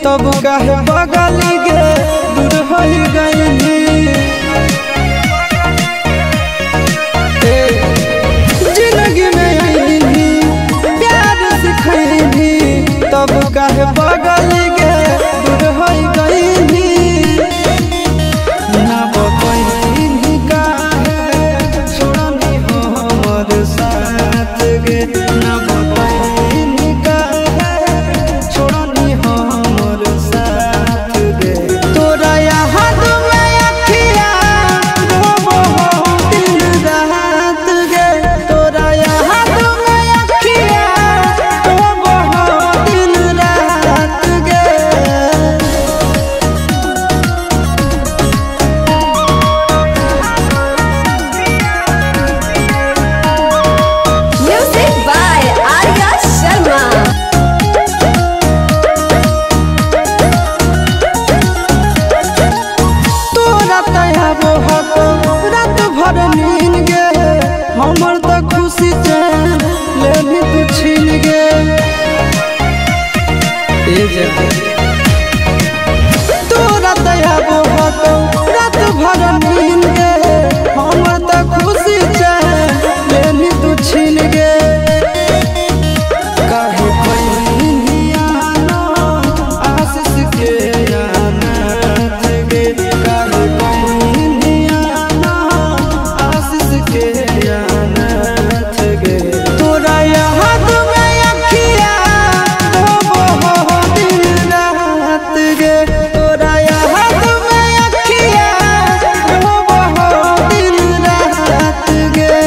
तब काहे बगल गे दूर हो गईली। जिंदगी में आईली प्यार सिखैली तब काहे बगल गे दूर हो गईली। ना बतैली काहे छोड़नी हो हमर साथ गे, ना बतैली काहे छोड़नी हो हमर साथ गे। तोरा याद में अखिया रोबो हो दिन रात गे, तोरा याद में अखिया रोबो हो दिन रात गे। Music by Arya Sharma. तोरा तयाबो हको रात भर नींद गे, हमर त खुशी चैन लेनी तू छीन गे। तोरा तयाबो हको रात भर नींद गे, हमर त खुशी चैन लेनी तू छीन गे। काहे पहिया ना आशीष के अनाथ गे, काहे पहिया ना आशीष के अनाथ गे। तोरा याद में अखिया रोबो हो दिन रात गे, तोरा याद में अखिया रोबो हो दिन रात गे।